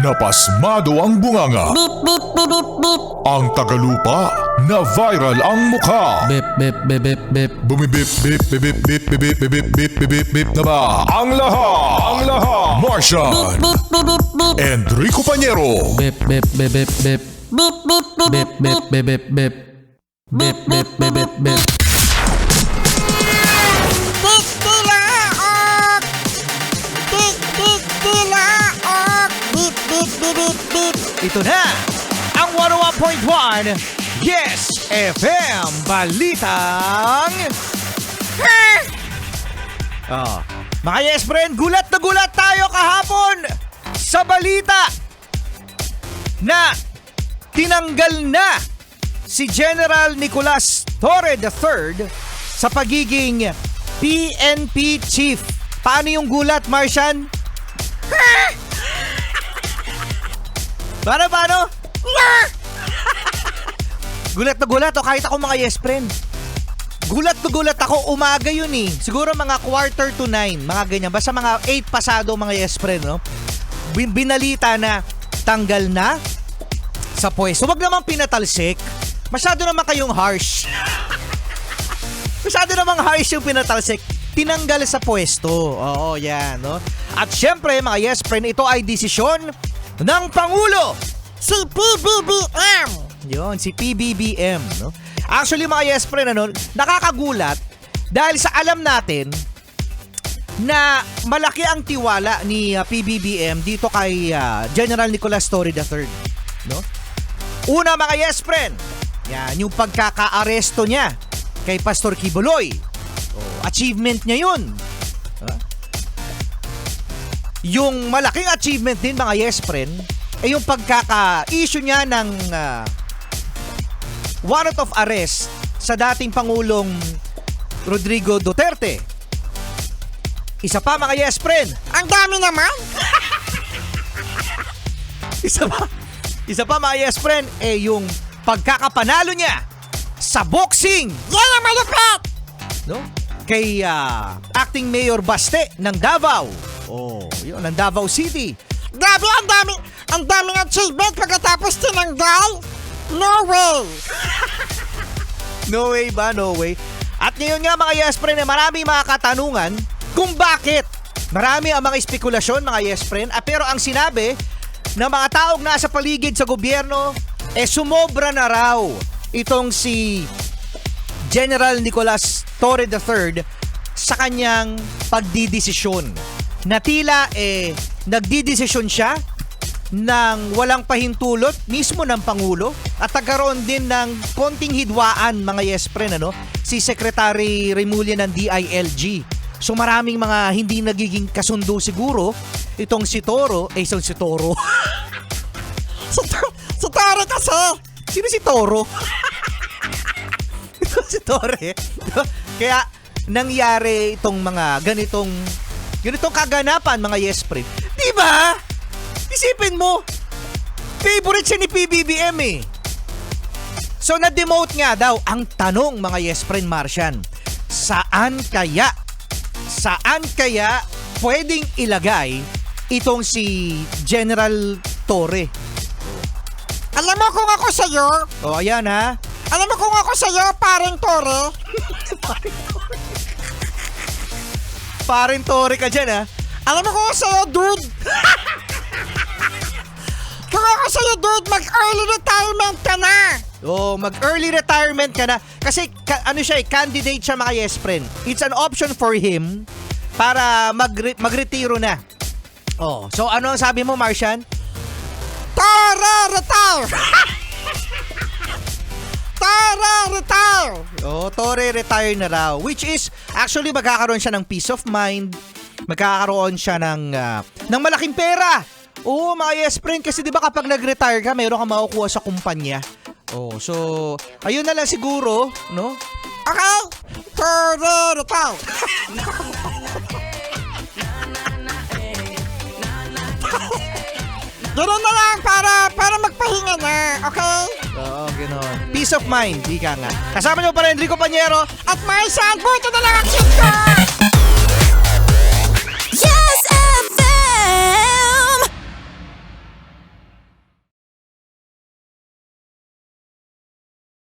Napasmado ang bunganga. Beep, beep, beep, beep, beep. Ang tagalupa na viral ang mukha. Bip, bip, bip, bip, bip. Bumibip, bip, bip, bip, bip, bip, bip, bip, bip, bip, bip, bip na ba? Ang lahat! Martian! Beep, beep, beep, beep. Enrico Pañero! Bip, bip, bip, bip, bip. Beep, beep, beep, Bip, beep, bip, bip, bip, bip. Bip, bip, bip, bip, bip. Tik tilaok! Tik tik tilaok! Beep, beep, beep, beep, beep. Ito na ang 101.1 Yes FM Balitang mga Yes Friend, gulat na gulat tayo kahapon sa balita na tinanggal na si General Nicolas Torre III sa pagiging PNP Chief. Paano yung gulat, Martian? Paano? Gulat na gulat o kahit ako mga Yes Friend. Gulat na gulat ako, umaga yun eh. Siguro mga 8:45, mga ganyan. Basta mga 8 pasado mga Yes Friend, no? Binalita na tanggal na sa pwesto. Huwag naman pinatalsik. Masyado naman kayong harsh. Masyado namang harsh yung pinatalsik. Tinanggal sa pwesto. Oo, yan, no? At syempre, mga Yes Friend, ito ay desisyon ng Pangulo. Si PBBM! Yun, si PBBM, no? Actually, mga Yes Friend, ano, nakakagulat dahil sa alam natin na malaki ang tiwala ni PBBM dito kay General Nicolas Torre III, no? Una, mga Yes Friend, yan, yung pagkaka-aresto niya kay Pastor Kibuloy. Achievement niya yun. Yung malaking achievement din, mga Yes Friend, ay yung pagkaka-issue niya ng warrant of arrest sa dating Pangulong Rodrigo Duterte. Isa pa, mga Yes Friend. Ang dami naman! Isa pa, mga Yes Friend, yung pagkakapanalo niya sa boxing. Yan ang malupit! No? Kay acting Mayor Baste ng Davao. Yun, ng Davao City. Grabe, ang daming achievement pagkatapos tinanggal. No way! No way ba? No way. At ngayon nga, mga Yes Friend, maraming mga katanungan kung bakit. Marami ang mga espekulasyon, mga Yes Friend. Pero ang sinabi ng mga taong nasa paligid sa gobyerno, sumobra na raw itong si General Nicolas Torre III sa kanyang pagdidesisyon. Na tila nagdidesisyon siya ng walang pahintulot mismo ng Pangulo at nagkaroon din ng konting hidwaan, mga Yes Friend, ano? Si Secretary Remulla ng DILG. So maraming mga hindi nagiging kasundo siguro itong si Toro. Si Toro kasi! Sino si Toro? Ito si Torre. Kaya nangyari itong mga ganitong kaganapan, mga Yes Friend. Diba? Isipin mo, favorite siya ni PBBM eh. So na-demote nga daw. Ang tanong, mga Yes Friend, Martian, saan kaya pwedeng ilagay itong si General Torre? Alam mo kung ako sa'yo, Ayan ha. alam mo kung ako sa'yo, paring Torre, Parin Torre ka dyan ha. alam mo kung ako sa'yo, dude, kung ako sa'yo, dude, mag-early retirement ka na. Mag-early retirement ka na. Kasi candidate siya, mga Yes Friend. It's an option for him para magretiro na. So ano ang sabi mo, Martian? Torre, retire! Torre, retire! Torre retire na raw. Which is, actually, magkakaroon siya ng peace of mind. Magkakaroon siya ng malaking pera. Mga Yes Friend, kasi di ba kapag nag-retire ka, mayroon kang makukuha sa kumpanya. So, ayun na lang siguro, no? Okay? Torre, retire! Ganun na lang para magpahinga na, okay? Oo, gano'n. Peace of mind, di ka nga. Kasama niyo pa rin, Enrico Pañero. At may saan, buto na lang ang shit ko!